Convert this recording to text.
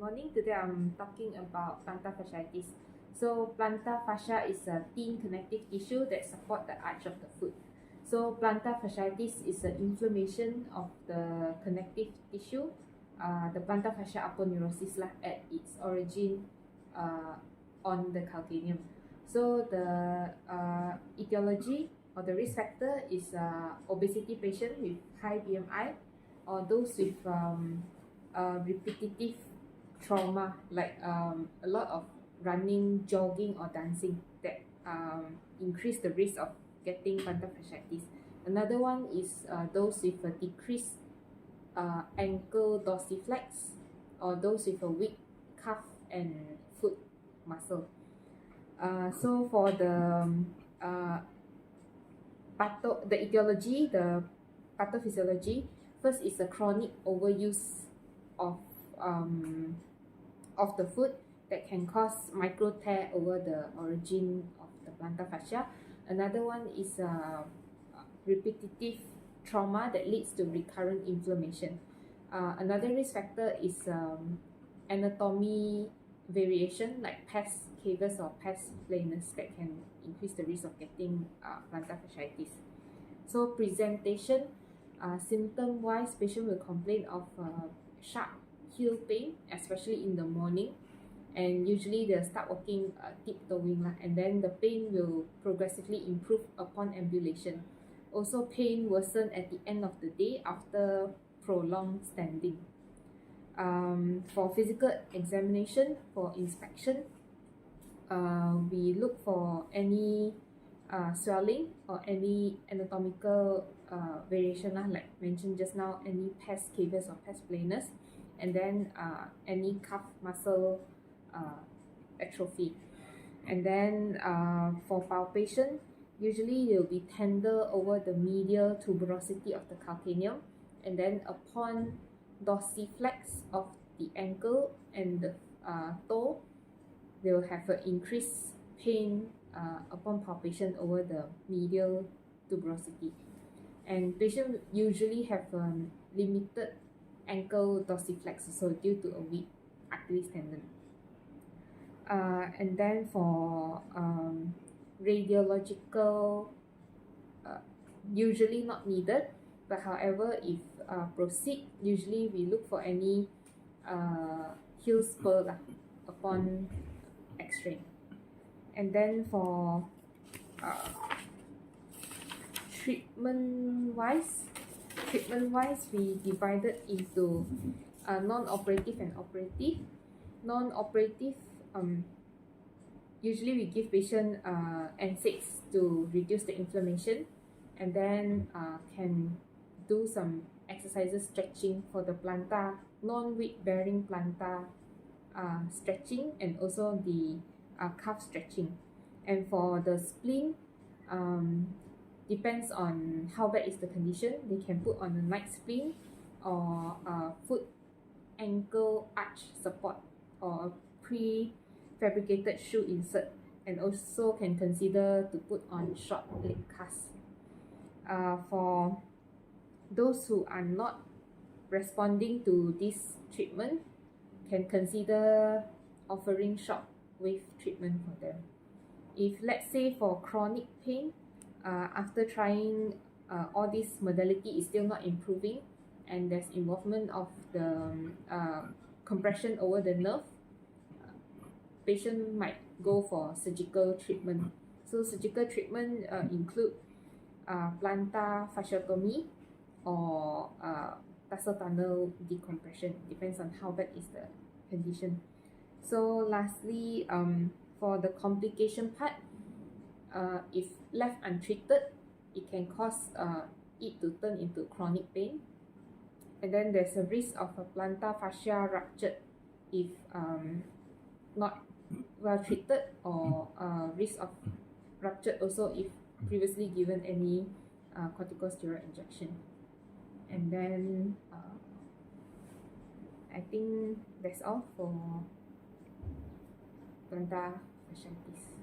morning. Today I'm talking about plantar fasciitis. So plantar fascia is a thin connective tissue that supports the arch of the foot. So plantar fasciitis is an inflammation of the connective tissue, the plantar fascia aponeurosis lah, at its origin on the calcaneum. So the etiology or the risk factor is obesity patient with high BMI, or those with repetitive trauma, like a lot of running, jogging, or dancing, that increase the risk of getting plantar fasciitis. Another one is those with a decreased ankle dorsiflex, or those with a weak calf and foot muscle. So for the etiology, the pathophysiology, first is a chronic overuse of the foot that can cause micro tear over the origin of the plantar fascia. Another one is repetitive trauma that leads to recurrent inflammation. Another risk factor is anatomy variation, like pes cavus or pes planus, that can increase the risk of getting plantar fasciitis. So presentation, symptom-wise, patient will complain of sharp heel pain, especially in the morning, and usually they'll start walking tiptoeing lah, and then the pain will progressively improve upon ambulation. Also, pain worsen at the end of the day after prolonged standing. For physical examination, for inspection, we look for any swelling or any anatomical variation, like mentioned just now, any pes cavus or pes planus, and then any calf muscle atrophy. And then for palpation, usually it will be tender over the medial tuberosity of the calcaneum, and then upon dorsiflex of the ankle and the toe, they will have an increased pain upon palpation over the medial tuberosity. And patients usually have limited ankle dorsiflex, so due to a weak Achilles tendon. And then for radiological, usually not needed, but however, if proceed, usually we look for any heel spur upon x-ray. And then for treatment-wise, we divided into non-operative and operative. Non-operative, usually we give patient NSAIDs to reduce the inflammation, and then can do some exercises, stretching for the plantar, non-weight bearing plantar stretching, and also the calf stretching. And for the spleen, depends on how bad is the condition. They can put on a night spleen, or foot ankle arch support, or prefabricated shoe insert, and also can consider to put on short leg cast. For those who are not responding to this treatment, can consider offering shock wave treatment for them. If, let's say, for chronic pain, after trying all this modality is still not improving, and there's involvement of the compression over the nerve, patient might go for surgical treatment. So surgical treatment include plantar fasciotomy or tarsal tunnel decompression, depends on how bad is the condition. So lastly, for the complication part, if left untreated, it can cause it to turn into chronic pain. And then there's a risk of a plantar fascia rupture if not well treated, or risk of rupture also if previously given any corticosteroid injection. And then I think that's all for plantar fasciitis.